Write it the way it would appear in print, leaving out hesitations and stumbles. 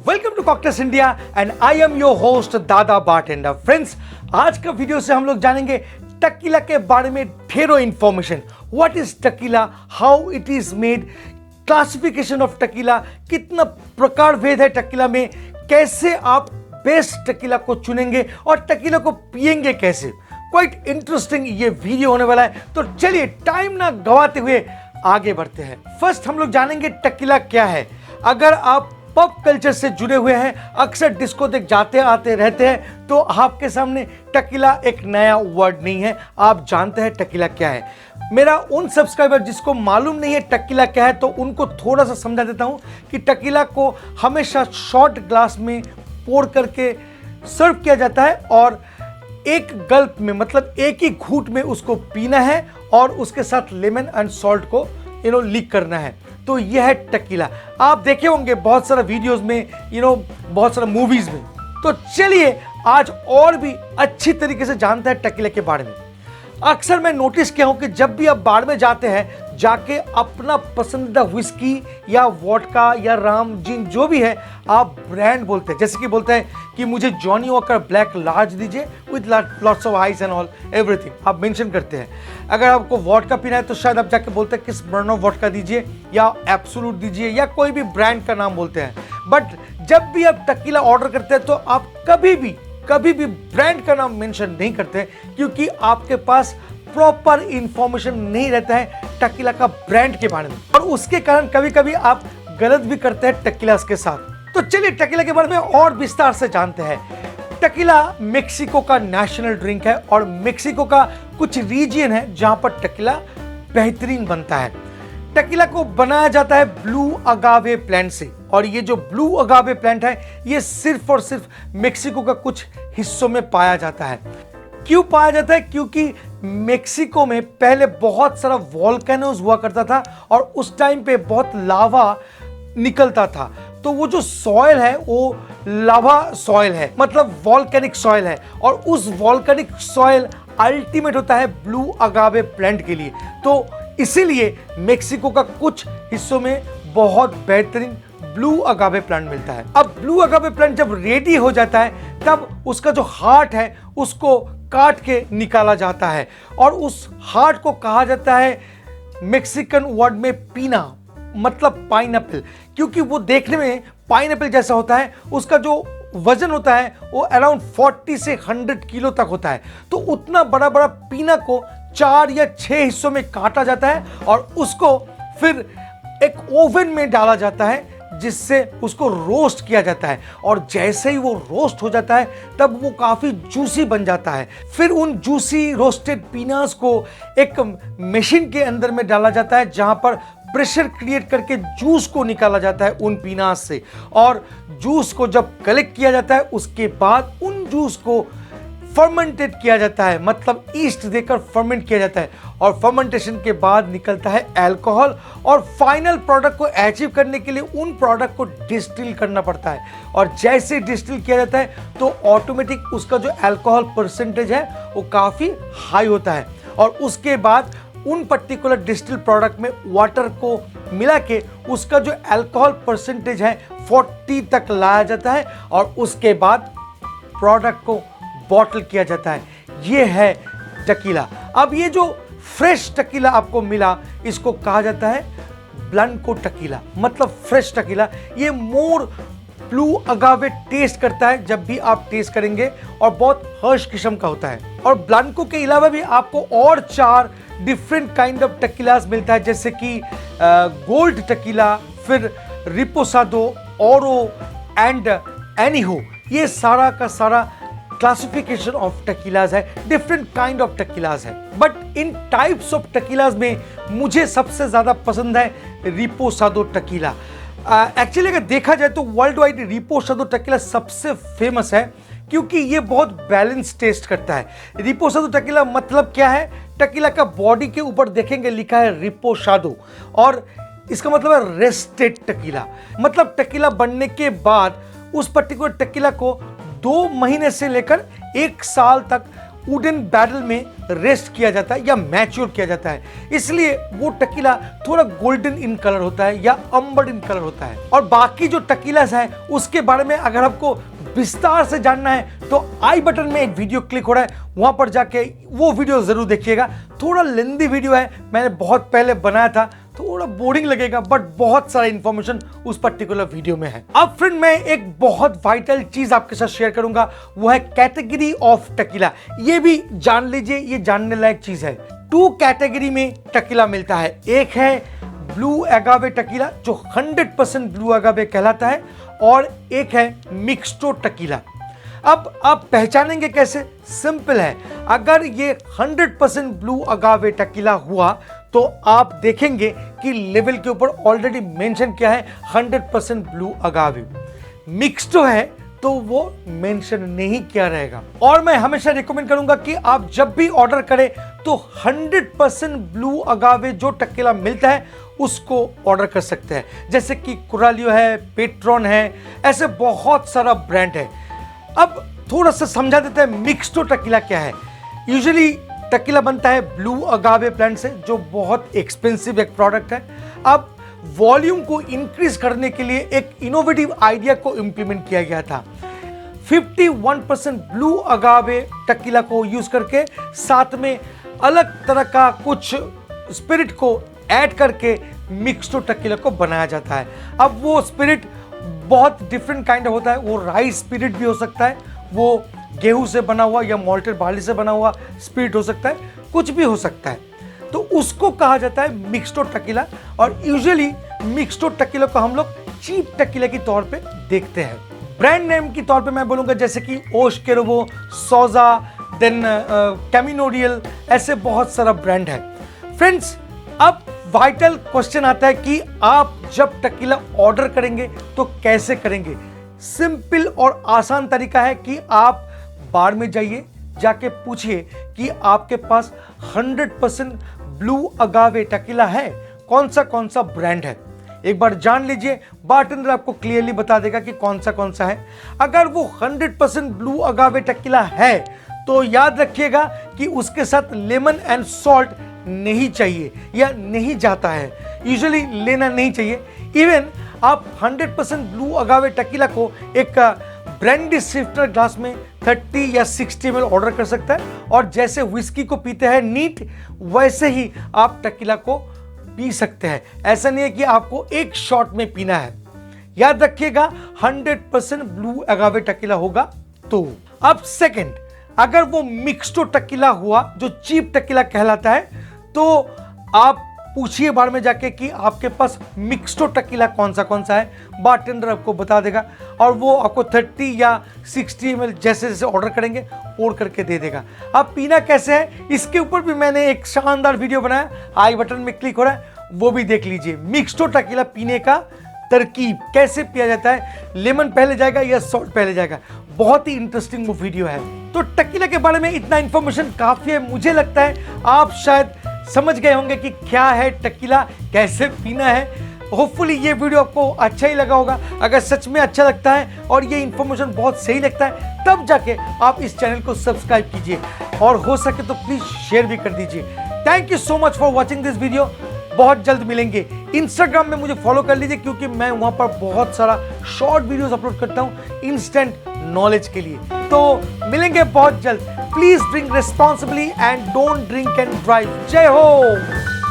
Welcome to cocktails India and I am your host Dada bartender. Friends, आज का video से हम लोग जानेंगे टकीला के बारे में ढेरों information. What is tequila, how it is made, classification of tequila, कितना प्रकार भेद है टकीला में, कैसे आप बेस्ट टकीला को चुनेंगे और टकीला को पिएंगे कैसे। क्वाइट इंटरेस्टिंग ये वीडियो होने वाला है, तो चलिए टाइम ना गवाते हुए आगे बढ़ते हैं। फर्स्ट हम लोग जानेंगे टकीला क्या है। अगर आप पब कल्चर से जुड़े हुए हैं, अक्सर डिस्को देख जाते आते रहते हैं, तो आपके सामने टकीला एक नया वर्ड नहीं है, आप जानते हैं टकीला क्या है। मेरा उन सब्सक्राइबर जिसको मालूम नहीं है टकीला क्या है, तो उनको थोड़ा सा समझा देता हूं कि टकीला को हमेशा शॉर्ट ग्लास में पोर करके सर्व किया जाता है और एक गल्प में, मतलब एक ही घूंट में उसको पीना है और उसके साथ लेमन एंड सॉल्ट को लीक करना है। तो यह है टकीला। आप देखे होंगे बहुत सारा वीडियोस में, बहुत सारा मूवीज में। तो चलिए आज और भी अच्छी तरीके से जानते हैं टकीला के बारे में। अक्सर मैं नोटिस किया हूं कि जब भी आप बार में जाते हैं, जाके अपना पसंदीदा विस्की या वोडका या राम जिन जो भी है आप ब्रांड बोलते हैं। जैसे कि बोलते हैं कि मुझे जॉनी वॉकर ब्लैक लार्ज दीजिए with lots of ice and all everything, आप मेंशन करते हैं। अगर आपको वोडका पीना है तो शायद आप जाके बोलते हैं किस ब्रांड ऑफ वोडका दीजिए या एब्सोल्यूट दीजिए या कोई भी ब्रांड का नाम बोलते हैं। बट जब भी आप टकीला ऑर्डर करते हैं तो आप कभी भी ब्रांड का नाम मेंशन नहीं करते, क्योंकि आपके पास प्रॉपर इंफॉर्मेशन नहीं रहता है टकीला का ब्रांड के बारे में, और उसके कारण कभी कभी आप गलत भी करते हैं टकीला के साथ। तो चलिए टकीला के बारे में और विस्तार से जानते हैं। टकीला मेक्सिको का नेशनल ड्रिंक है और मेक्सिको का कुछ रीजन है जहां पर टकीला बेहतरीन बनता है। टकीला को बनाया जाता है ब्लू अगावे प्लांट से, और ये जो ब्लू अगावे प्लांट है ये सिर्फ और सिर्फ मेक्सिको का कुछ हिस्सों में पाया जाता है। क्यों पाया जाता है? क्योंकि मेक्सिको में पहले बहुत सारा वॉल्केनोज हुआ करता था और उस टाइम पे बहुत लावा निकलता था। तो वो जो सॉइल है वो लावा सॉइल है, मतलब वॉल्केनिक सॉइल है, और उस वॉल्केनिक सॉइल अल्टीमेट होता है ब्लू अगावे प्लांट के लिए। तो इसीलिए मेक्सिको का कुछ हिस्सों में बहुत बेहतरीन ब्लू अगावे प्लांट मिलता है। अब ब्लू अगावे प्लांट जब रेडी हो जाता है तब उसका जो हार्ट है उसको काट के निकाला जाता है, और उस हार्ट को कहा जाता है मेक्सिकन वर्ड में पीना, मतलब पाइनएप्पल, क्योंकि वो देखने में पाइनएप्पल जैसा होता है। उसका जो वजन होता है वो अराउंड 40 से 100 किलो तक होता है। तो उतना बड़ा बड़ा पीना को 4 या 6 हिस्सों में काटा जाता है और उसको फिर एक ओवन में डाला जाता है, जिससे उसको रोस्ट किया जाता है। और जैसे ही वो रोस्ट हो जाता है तब वो काफी जूसी बन जाता है। फिर उन जूसी रोस्टेड पीनास को एक मशीन के अंदर में डाला जाता है, जहां पर प्रेशर क्रिएट करके जूस को निकाला जाता है उन पीनास से। और जूस को जब कलेक्ट किया जाता है उसके बाद उन जूस को फर्मेंटेड किया जाता है, मतलब ईस्ट देकर फर्मेंट किया जाता है, और फर्मेंटेशन के बाद निकलता है अल्कोहल। और फाइनल प्रोडक्ट को अचीव करने के लिए उन प्रोडक्ट को डिस्टिल करना पड़ता है, और जैसे डिस्टिल किया जाता है तो ऑटोमेटिक उसका जो अल्कोहल परसेंटेज है वो काफ़ी हाई होता है। और उसके बाद उन पर्टिकुलर डिस्टिल प्रोडक्ट में वाटर को मिला के उसका जो अल्कोहल परसेंटेज है 40 तक लाया जाता है, और उसके बाद प्रोडक्ट को बॉटल किया जाता है। ये है टकीला। अब ये जो फ्रेश टकीला आपको मिला इसको कहा जाता है ब्लैंको टकीला, मतलब फ्रेश टकीला। ये मोर ब्लू अगावे टेस्ट करता है जब भी आप टेस्ट करेंगे, और बहुत हर्ष किस्म का होता है। और ब्लैंको के अलावा भी आपको और 4 डिफरेंट काइंड ऑफ टकीलास मिलता है, जैसे कि गोल्ड टकीला, फिर रिपोसाडो, ओरो एंड एनीहो। ये सारा का सारा क्लासिफिकेशन ऑफ टकीलाज है, डिफरेंट काइंड ऑफ टकीलाज है। बट इन टाइप्स ऑफ टकीलाज में मुझे सबसे ज्यादा पसंद है रिपोसाडो टकीला। एक्चुअली अगर देखा जाए तो वर्ल्ड वाइड रिपोसाडो टकीला सबसे फेमस है, क्योंकि ये बहुत बैलेंस टेस्ट करता है। रिपोसाडो टकीला मतलब क्या है? टकीला का बॉडी के ऊपर देखेंगे लिखा है रिपोसाडो, और इसका मतलब है रेस्टेड टकीला। मतलब टकीला बनने के बाद उस पर्टिकुलर टकीला को 2 महीने से लेकर 1 साल तक वुडन बैरल में रेस्ट किया जाता है या मैच्योर किया जाता है, इसलिए वो टकीला थोड़ा गोल्डन इन कलर होता है या अंबर इन कलर होता है। और बाकी जो टकीलास है उसके बारे में अगर आपको विस्तार से जानना है तो आई बटन में एक वीडियो क्लिक हो रहा है, वहां पर जाके वो वीडियो जरूर देखिएगा। थोड़ा लेंदी वीडियो है, मैंने बहुत पहले बनाया था, थोड़ा बोरिंग लगेगा, बट बहुत सारा इंफॉर्मेशन उस पर्टिकुलर वीडियो में है। अब फ्रेंड मैं एक बहुत वाइटल चीज आपके साथ शेयर करूंगा, वो है कैटेगरी ऑफ टकीला। ये भी जान लीजिए, ये जानने लायक चीज है। 2 कैटेगरी में टकीला मिलता है, एक है ब्लू अगावे टकीला जो 100% ब्लू अगावे कहलाता है, और एक है मिक्स्टो टकीला। अब आप पहचानेंगे कैसे? सिंपल है, अगर ये 100% ब्लू अगावे टकीला हुआ तो आप देखेंगे कि लेवल के ऊपर ऑलरेडी मेंशन किया है 100% ब्लू अगावे। मिक्स्टो है तो वो मेंशन नहीं किया रहेगा। और मैं हमेशा रिकमेंड करूंगा कि आप जब भी ऑर्डर करें तो 100% ब्लू अगावे जो टकीला मिलता है उसको ऑर्डर कर सकते हैं, जैसे कि कुरालियो है, पेट्रॉन है, ऐसे बहुत सारा ब्रांड है। अब थोड़ा सा समझा देते हैं मिक्स्टो टकीला क्या है। यूजुअली टकीला बनता है ब्लू अगावे प्लांट से, जो बहुत एक्सपेंसिव एक प्रोडक्ट है। अब वॉल्यूम को इंक्रीज करने के लिए एक इनोवेटिव आइडिया को इंप्लीमेंट किया गया था। 51% ब्लू अगावे टकीला को यूज करके साथ में अलग तरह का कुछ स्पिरिट को ऐड करके मिक्स्टो टकीला को बनाया जाता है। अब वो स्पिरिट बहुत डिफरेंट काइंड होता है, वो राइस स्पिरिट भी हो सकता है, वो गेहूं से बना हुआ या मॉल्टेड बार्ली से बना हुआ स्पिरिट हो सकता है, कुछ भी हो सकता है, तो उसको कहा जाता है मिक्स्टो टकीला। और यूजुअली मिक्स्टो टकीला को हम लोग चीप टकीला के तौर पे देखते हैं। ब्रांड नेम के तौर पे मैं बोलूंगा जैसे कि ओशकेरोबो, सोजा, देन कैमिनोरियल, ऐसे बहुत सारा ब्रांड है। फ्रेंड्स अब वाइटल क्वेश्चन आता है कि आप जब टकीला ऑर्डर करेंगे तो कैसे करेंगे। सिंपल और आसान तरीका है कि आप बार में जाइए, जाके पूछिए कि आपके पास 100% ब्लू अगावे टकीला है, कौन सा ब्रांड है। एक बार जान लीजिए, बारटेंडर आपको क्लियरली बता देगा कि कौन सा है। अगर वो 100% ब्लू अगावे टकीला है तो याद रखिएगा कि उसके साथ लेमन एंड सॉल्ट नहीं चाहिए या नहीं जाता है, यूजुअली लेना नहीं चाहिए। इवन आप 100% ब्लू अगावे टकीला को एक ब्रांडी सिफ्टर ग्लास में 30 या 60 ml ऑर्डर कर सकता है, और जैसे विस्की को पीते हैं नीट, वैसे ही आप टकीला को पी सकते हैं। ऐसा नहीं है कि आपको एक शॉट में पीना है। याद रखिएगा 100% ब्लू अगावे टकीला होगा तो। अब सेकंड, अगर वो मिक्स्टो टकीला हुआ जो चीप टकीला कहलाता है, तो आप पूछिए बार में जाके कि आपके पास मिक्स्टो टकीला कौन सा है, बारटेंडर आपको बता देगा, और वो आपको 30 या 60 ml जैसे जैसे ऑर्डर करेंगे पोर करके दे देगा। अब पीना कैसे है, इसके ऊपर भी मैंने एक शानदार वीडियो बनाया, आई बटन में क्लिक हो रहा है, वो भी देख लीजिए। मिक्स्टो टकीला पीने का तरकीब कैसे पिया जाता है, लेमन पहले जाएगा या सॉल्ट पहले जाएगा, बहुत ही इंटरेस्टिंग वो वीडियो है। तो टकीला के बारे में इतना इंफॉर्मेशन काफी है। मुझे लगता है आप शायद समझ गए होंगे कि क्या है टकीला, कैसे पीना है। होपफुली ये वीडियो आपको अच्छा ही लगा होगा। अगर सच में अच्छा लगता है और ये इंफॉर्मेशन बहुत सही लगता है, तब जाके आप इस चैनल को सब्सक्राइब कीजिए, और हो सके तो प्लीज शेयर भी कर दीजिए। Thank you so much for watching this video. बहुत जल्द मिलेंगे। इंस्टाग्राम में मुझे फॉलो कर लीजिए, क्योंकि मैं वहां पर बहुत सारा शॉर्ट वीडियोस अपलोड करता हूं इंस्टेंट नॉलेज के लिए। तो मिलेंगे बहुत जल्द। Please drink responsibly and don't drink and drive. जय हो।